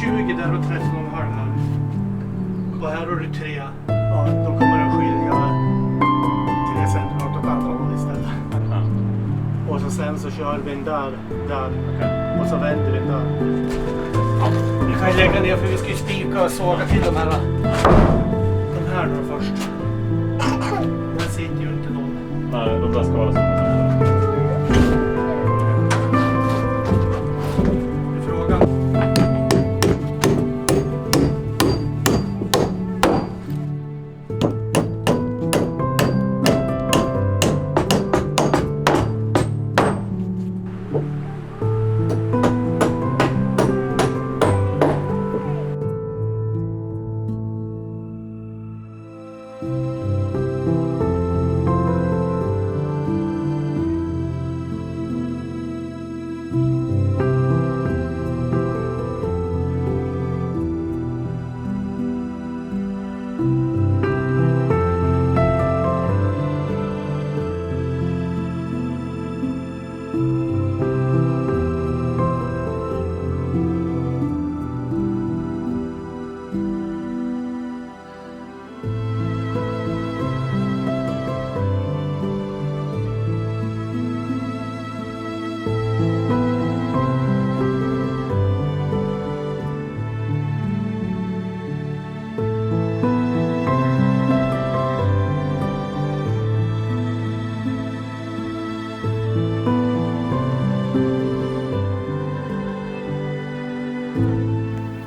20 där och 13,5 här. Och här har du 3. Ja, då kommer det skilja 3 centimeter åt andra håll istället. Och så sen så kör vi en där. Och så vänder vi där. Ja, vi kan lägga ner för vi ska ju spika och såga till de här då först. Det sitter ju inte någon. Nej, de där ska vara så.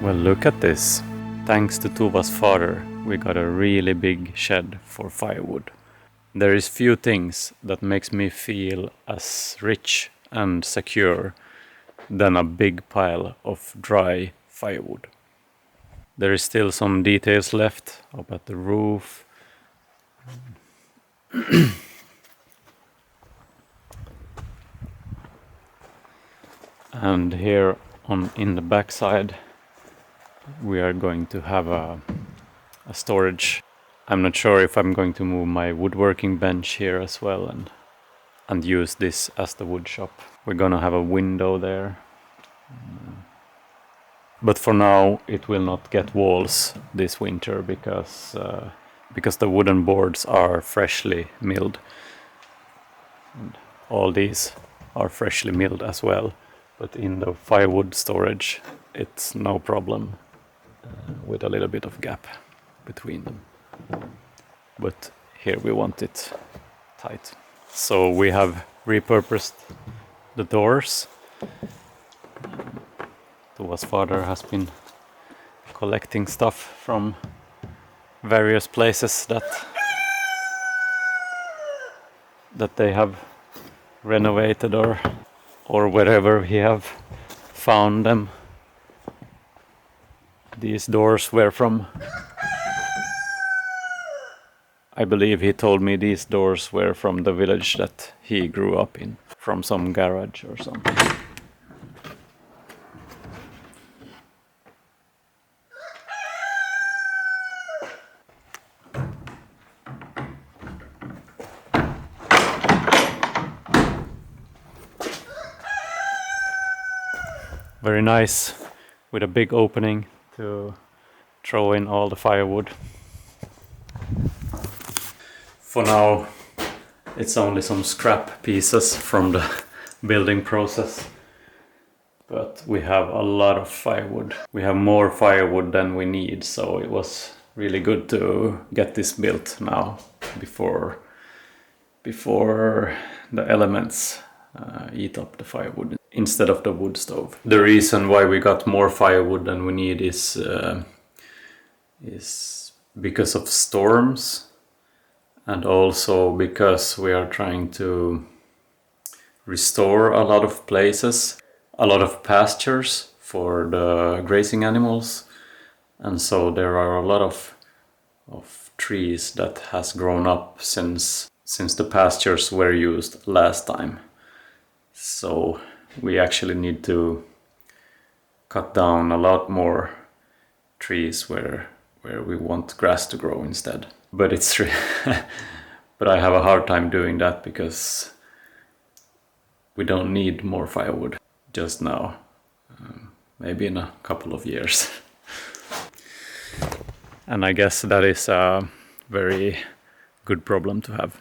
Well, look at this. Thanks to Tova's father, we got a really big shed for firewood. There is few things that makes me feel as rich and secure than a big pile of dry firewood. There is still some details left up at the roof. And here in the backside we are going to have a storage. I'm not sure if I'm going to move my woodworking bench here as well and use this as the wood shop. We're gonna have a window there. But for now it will not get walls this winter because the wooden boards are freshly milled. And all these are freshly milled as well. But in the firewood storage it's no problem with a little bit of gap between them. But here we want it tight. So we have repurposed the doors. Tova's father has been collecting stuff from various places that they have renovated or wherever he have found them. These doors were from, I believe he told me these doors were from the village that he grew up in, from some garage or something. Very nice, with a big opening to throw in all the firewood. For now it's only some scrap pieces from the building process, but we have a lot of firewood. We have more firewood than we need, so it was really good to get this built now before the elements eat up the firewood instead of the wood stove. The reason why we got more firewood than we need is because of storms, and also because we are trying to restore a lot of places, a lot of pastures for the grazing animals, and so there are a lot of trees that has grown up since the pastures were used last time. So we actually need to cut down a lot more trees where we want grass to grow instead. But it's but I have a hard time doing that because we don't need more firewood just now. maybe in a couple of years. And I guess that is a very good problem to have.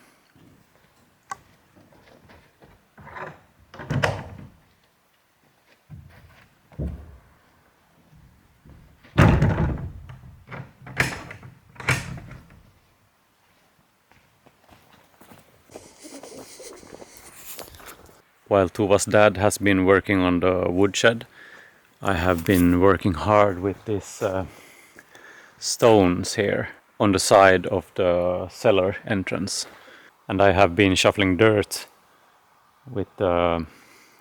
While Tova's dad has been working on the woodshed, I have been working hard with these stones here on the side of the cellar entrance. And I have been shuffling dirt with the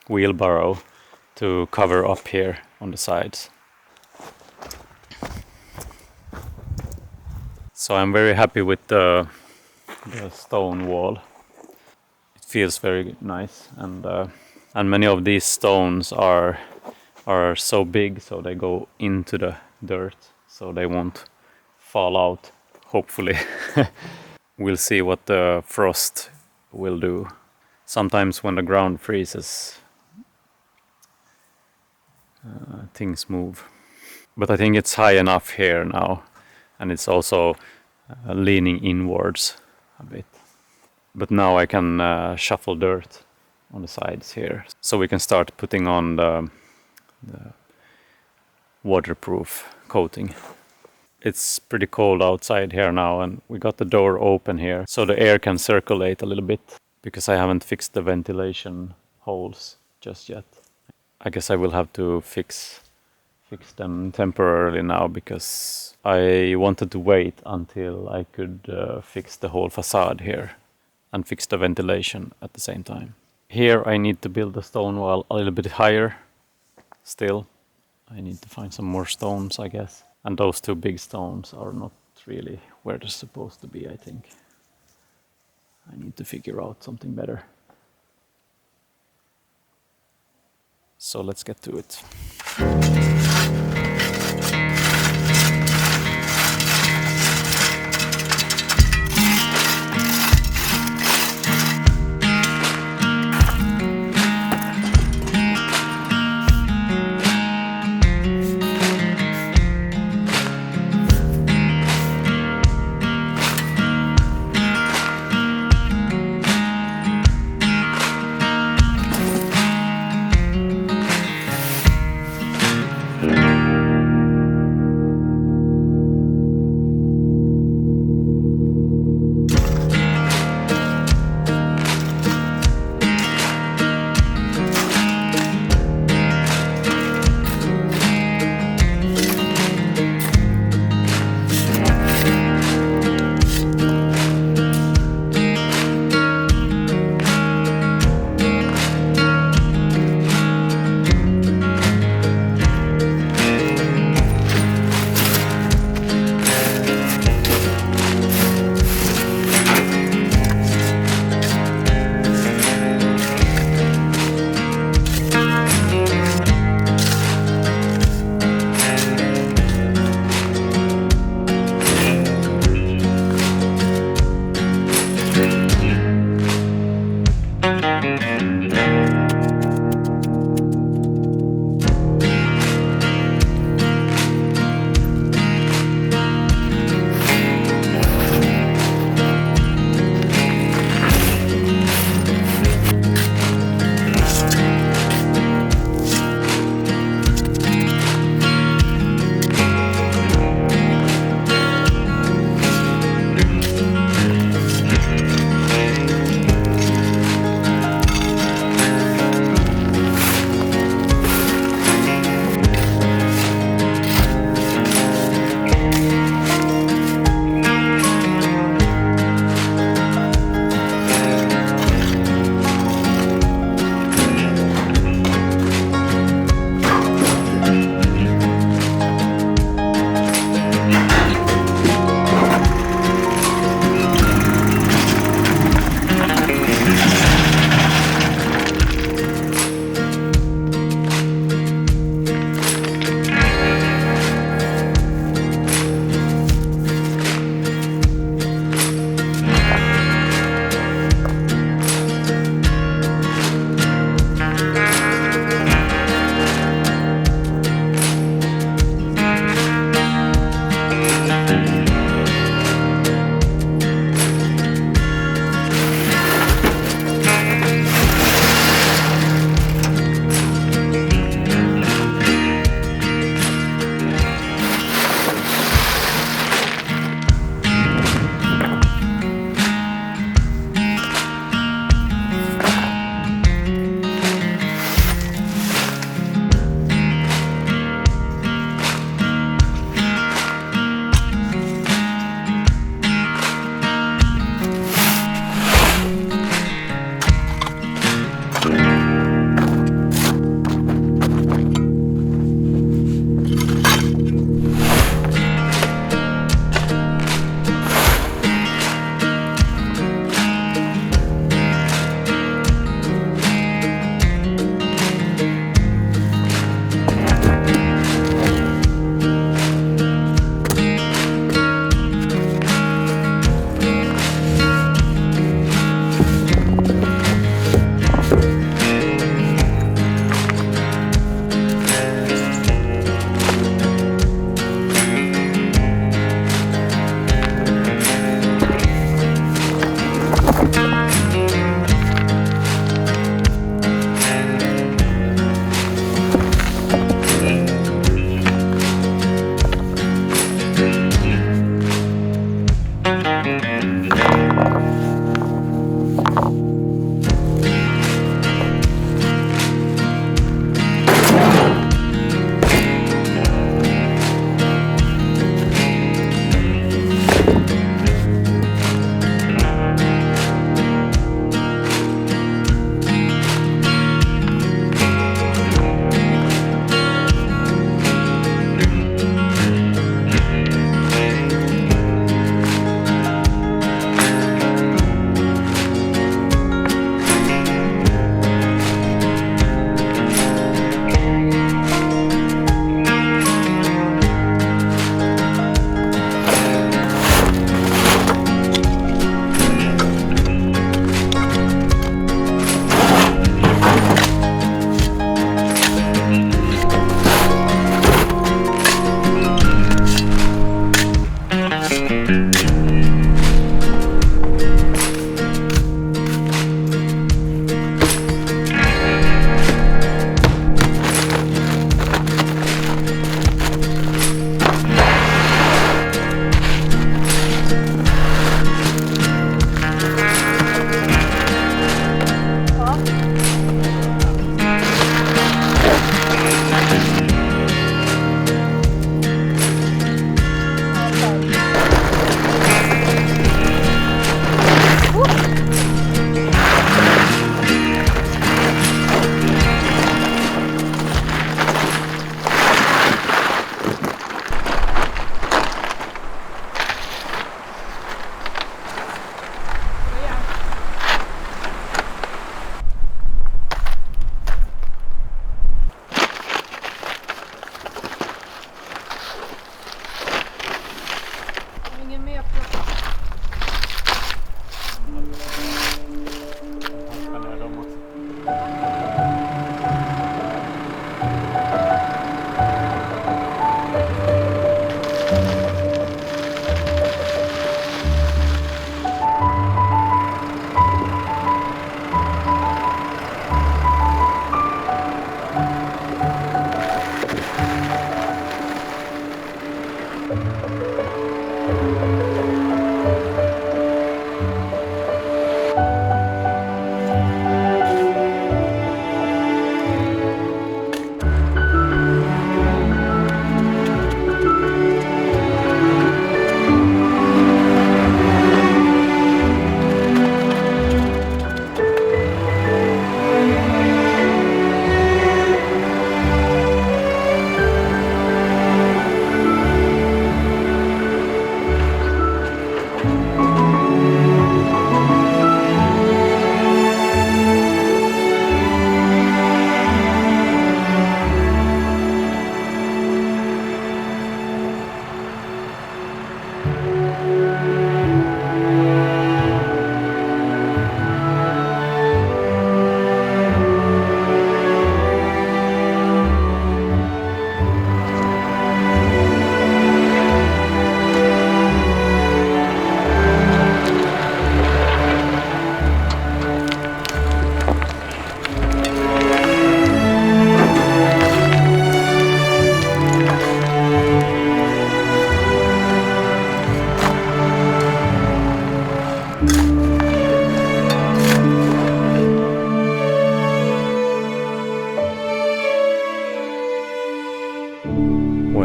wheelbarrow to cover up here on the sides. So I'm very happy with the stone wall. Feels very nice, and many of these stones are so big, so they go into the dirt, so they won't fall out, hopefully. We'll see what the frost will do. Sometimes when the ground freezes, things move. But I think it's high enough here now, and it's also leaning inwards a bit. But now I can shuffle dirt on the sides here, so we can start putting on the waterproof coating. It's pretty cold outside here now, and we got the door open here so the air can circulate a little bit, because I haven't fixed the ventilation holes just yet. I guess I will have to fix them temporarily now, because I wanted to wait until I could fix the whole facade here and fix the ventilation at the same time. Here I need to build the stone wall a little bit higher still. I need to find some more stones, I guess. And those two big stones are not really where they're supposed to be, I think. I need to figure out something better. So let's get to it.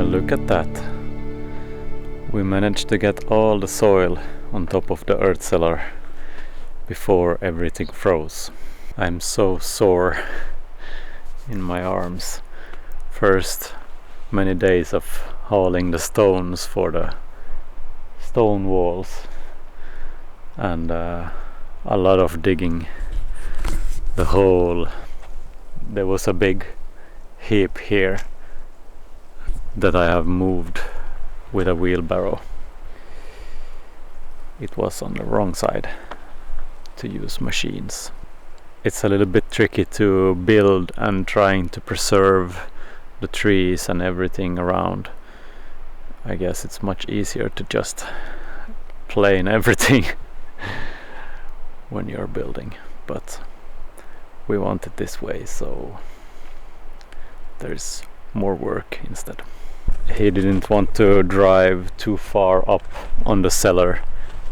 Well, look at that. We managed to get all the soil on top of the earth cellar before everything froze. I'm so sore in my arms. First many days of hauling the stones for the stone walls and a lot of digging the hole. There was a big heap here that I have moved with a wheelbarrow. It was on the wrong side to use machines. It's a little bit tricky to build and trying to preserve the trees and everything around. I guess it's much easier to just plane everything when you're building, but we want it this way, so there's more work instead. He didn't want to drive too far up on the cellar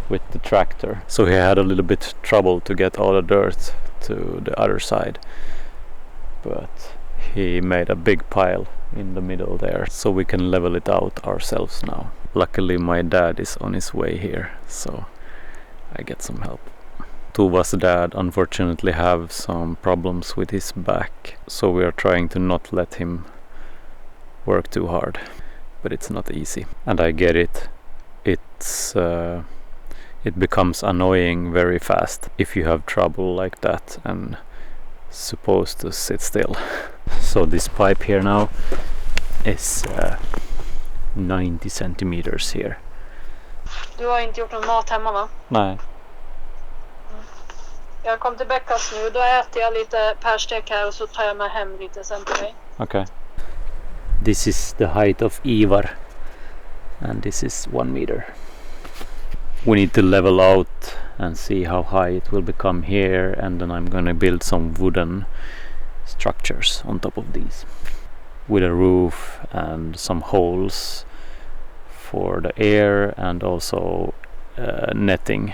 with the tractor, so he had a little bit trouble to get all the dirt to the other side, but he made a big pile in the middle there, so we can level it out ourselves now. Luckily my dad is on his way here, so I get some help. Tova's dad unfortunately have some problems with his back, so we are trying to not let him work too hard, but it's not easy, and I get it. It becomes annoying very fast if you have trouble like that and supposed to sit still. So this pipe here now is 90 centimeters here. Du har inte gjort någon mat hemma, va? Nej. Jag kom till Beckas nu, då äter jag lite pärstek här och så tar jag med hem lite sen till dig. Okay. This is the height of Ivar and this is 1 meter. We need to level out and see how high it will become here, and then I'm gonna build some wooden structures on top of these with a roof and some holes for the air and also netting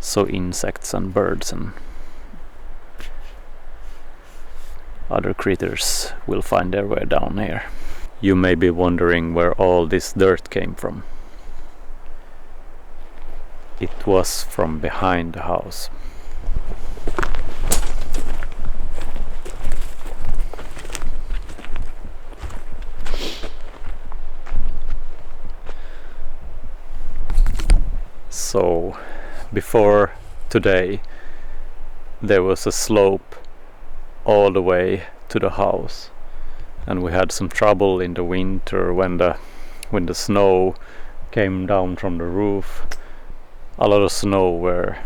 so insects and birds and other critters will find their way down here. You may be wondering where all this dirt came from. It was from behind the house. So before today there was a slope all the way to the house, and we had some trouble in the winter when the snow came down from the roof. A lot of snow were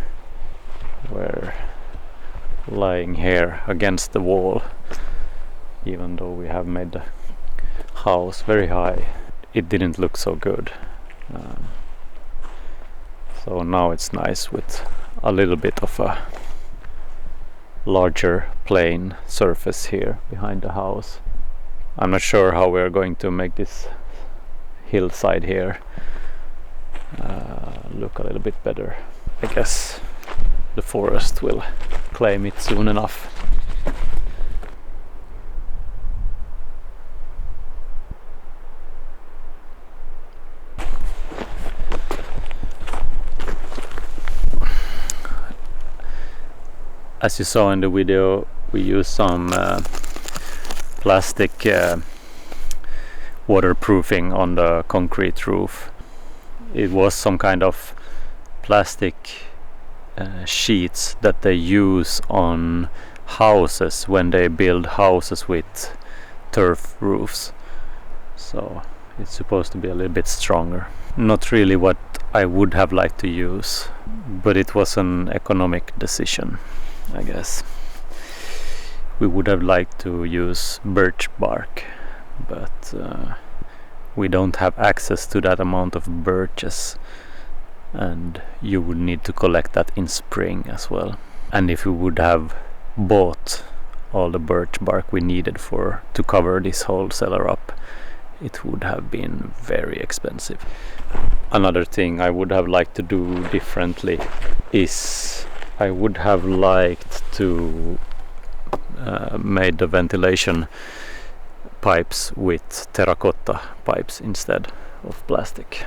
lying here against the wall, even though we have made the house very high. It didn't look so good. So now it's nice with a little bit of a larger plain surface here behind the house. I'm not sure how we're going to make this hillside here look a little bit better. I guess the forest will claim it soon enough. As you saw in the video, we used some plastic waterproofing on the concrete roof. It was some kind of plastic sheets that they use on houses when they build houses with turf roofs. So it's supposed to be a little bit stronger. Not really what I would have liked to use, but it was an economic decision, I guess. We would have liked to use birch bark, but we don't have access to that amount of birches, and you would need to collect that in spring as well. And if we would have bought all the birch bark we needed to cover this whole cellar up, it would have been very expensive. Another thing I would have liked to do differently is I would have liked to made the ventilation pipes with terracotta pipes instead of plastic.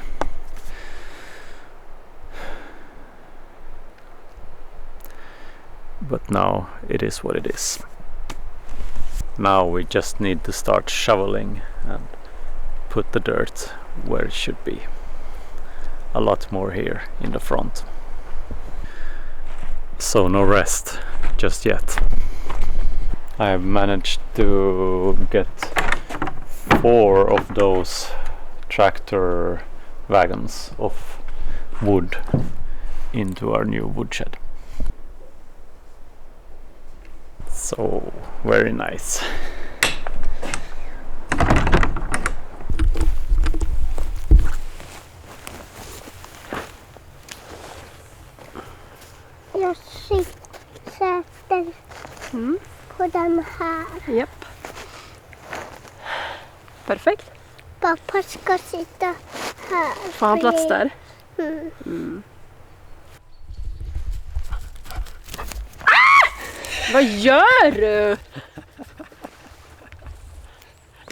But now it is what it is. Now we just need to start shoveling and put the dirt where it should be. A lot more here in the front. So no rest just yet. I have managed to get 4 of those tractor wagons of wood into our new woodshed. So very nice. Jag sätter på den här. Japp. Perfekt. Pappa ska sitta här. Får han plats där? Vad gör du?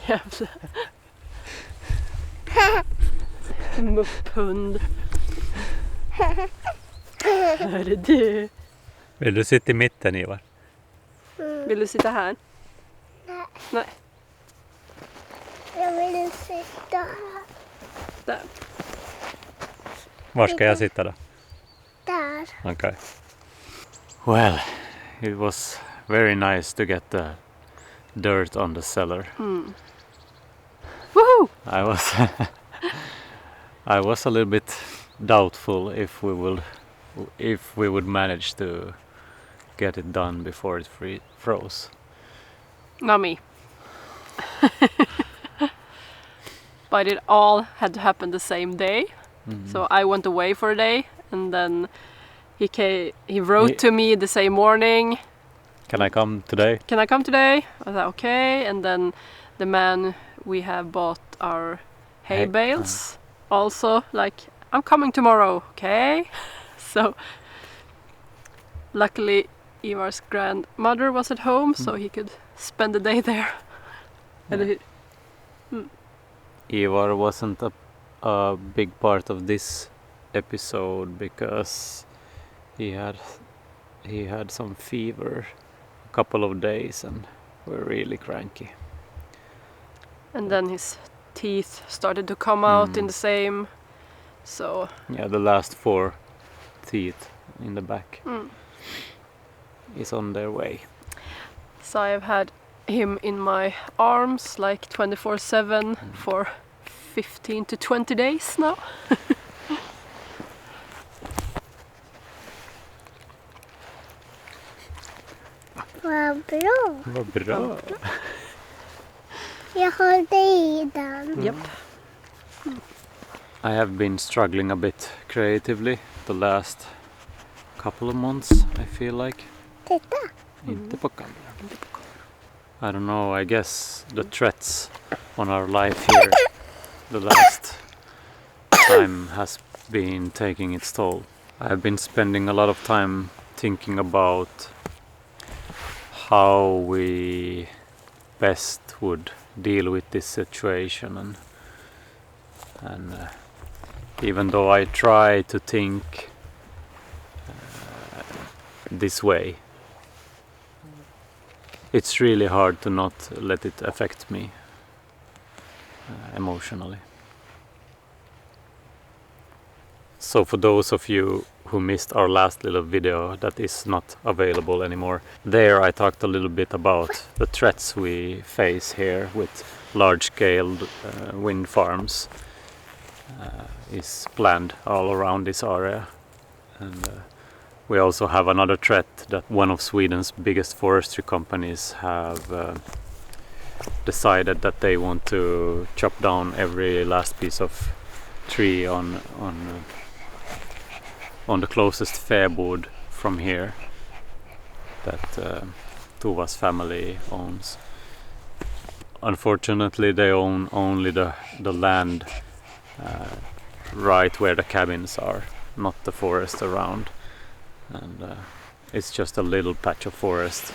Jävlar. Mupphund. Hörru du. Vill du sitta i mitten, Ivar? Vill du sitta här? Nej. Nej. Jag vill sitta här. Där. Var ska jag sitta då? Där. Okay. Well, it was very nice to get the dirt on the cellar. Woohoo! I was a little bit doubtful if we would manage to get it done before it froze. Not me. But it all had to happen the same day. So I went away for a day, and then he wrote to me the same morning. Can I come today? Can I come today? I was like, okay. And then the man we have bought our hay bales also like, I'm coming tomorrow, okay? So luckily Ivar's grandmother was at home, so he could spend the day there. Ivar wasn't a big part of this episode because he had some fever a couple of days and were really cranky. And then his teeth started to come out in the same, so... Yeah, the last 4 teeth in the back is on their way. So I've had him in my arms like 24/7 for 15 to 20 days now. Vad bra. Vad bra! Jag håller i den. Yep. I have been struggling a bit creatively the last couple of months, I feel like. Titta. Inte på kameran. I don't know, I guess the threats on our life here the last time has been taking its toll. I have been spending a lot of time thinking about how we best would deal with this situation, and even though I try to think this way, it's really hard to not let it affect me emotionally. So for those of you who missed our last little video that is not available anymore, there I talked a little bit about the threats we face here with large-scale wind farms is planned all around this area. And we also have another threat that one of Sweden's biggest forestry companies have decided that they want to chop down every last piece of tree on the closest firewood from here that Tova's family owns. Unfortunately, they own only the land right where the cabins are, not the forest around. And it's just a little patch of forest,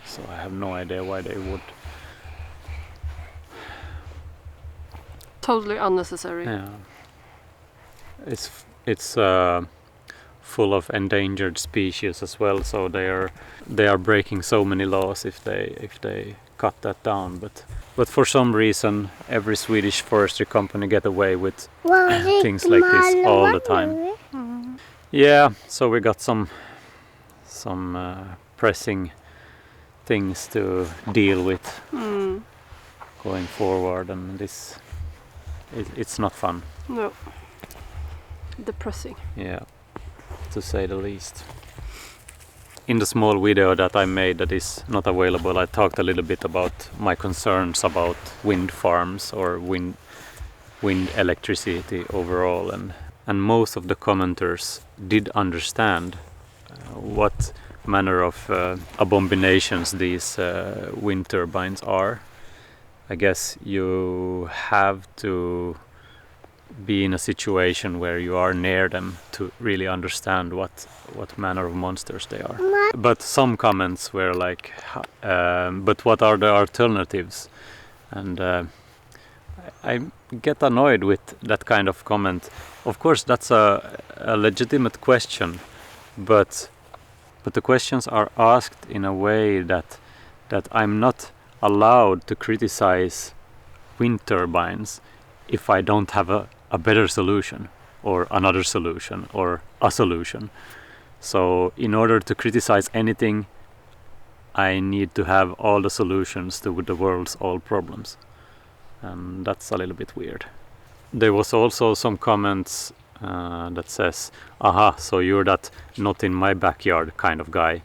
so I have no idea why they would Totally unnecessary. Yeah. It's full of endangered species as well, so they are breaking so many laws if they cut that down. But for some reason, every Swedish forestry company get away with things like this all the time. Yeah, so we got some pressing things to deal with going forward, and it's not fun. No. Depressing. Yeah, to say the least. In the small video that I made that is not available, I talked a little bit about my concerns about wind farms or wind electricity overall, and most of the commenters did understand what manner of abominations these wind turbines are. I guess you have to be in a situation where you are near them to really understand what manner of monsters they are. But some comments were like, but what are the alternatives? And I get annoyed with that kind of comment. Of course, that's a legitimate question, but the questions are asked in a way that I'm not allowed to criticize wind turbines if I don't have a better solution or another solution or a solution. So in order to criticize anything, I need to have all the solutions to the world's all problems. And that's a little bit weird. There was also some comments that says, aha, so you're that not in my backyard kind of guy.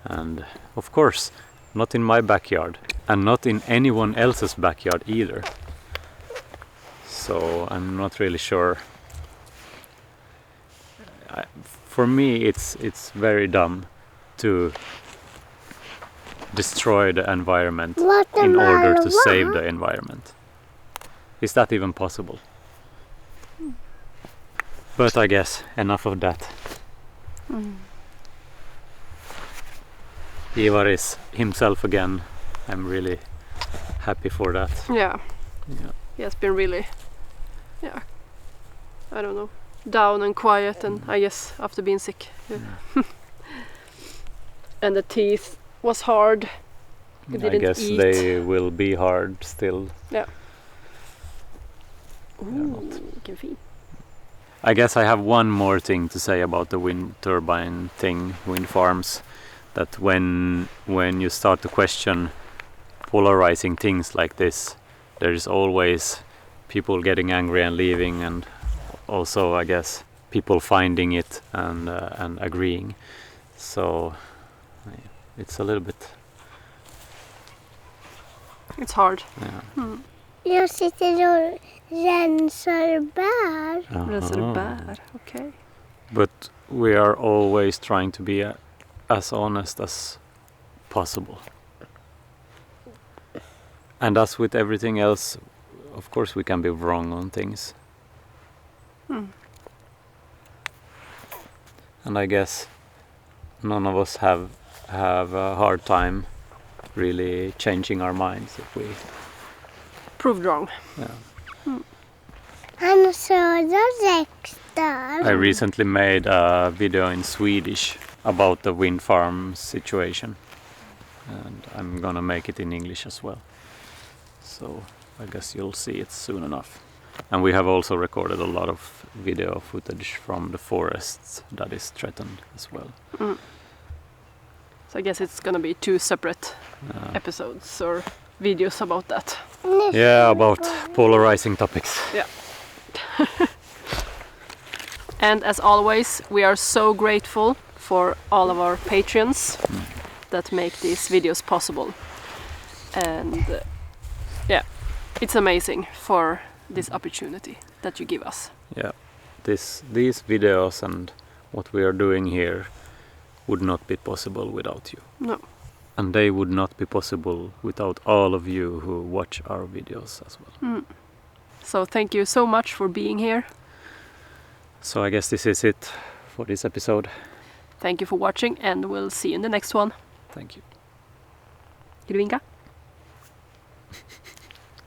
And of course, not in my backyard, and not in anyone else's backyard either. So I'm not really sure. For me, it's very dumb to destroy the environment in order to save the environment. Is that even possible? But I guess enough of that. Ivar is himself again. I'm really happy for that. Yeah. Yeah. He has been really, I don't know, down and quiet, and I guess after being sick. Yeah. And the teeth was hard. He I didn't guess eat. they will be hard still. Yeah. They're Ooh, not. vilken fin. I guess I have one more thing to say about the wind turbine thing, wind farms. That when you start to question polarizing things like this, there is always people getting angry and leaving, and also I guess people finding it and agreeing. So it's a little bit. It's hard. Yeah. Jag sitter och rensar bär. Rensar bär, okay. But we are always trying to be as honest as possible. And as with everything else, of course we can be wrong on things. And I guess none of us have a hard time really changing our minds if we Proved wrong. Han södra räktar. I recently made a video in Swedish about the wind farm situation, and I'm gonna make it in English as well. So I guess you'll see it soon enough. And we have also recorded a lot of video footage from the forests that is threatened as well. So I guess it's gonna be 2 separate episodes or videos about that. Yeah, about polarizing topics. Yeah. And as always, we are so grateful for all of our patrons that make these videos possible. And it's amazing for this opportunity that you give us. Yeah, these videos and what we are doing here would not be possible without you. No. And they would not be possible without all of you who watch our videos as well. So thank you so much for being here. So I guess this is it for this episode. Thank you for watching, and we'll see you in the next one. Thank you. Vill du vinka?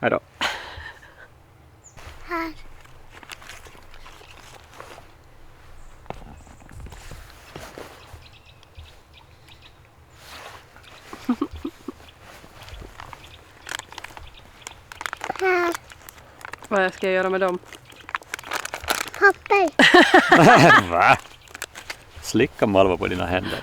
Hej då. Vad ska jag göra med dem? Papper. Va? Slicka Malva på dina händer.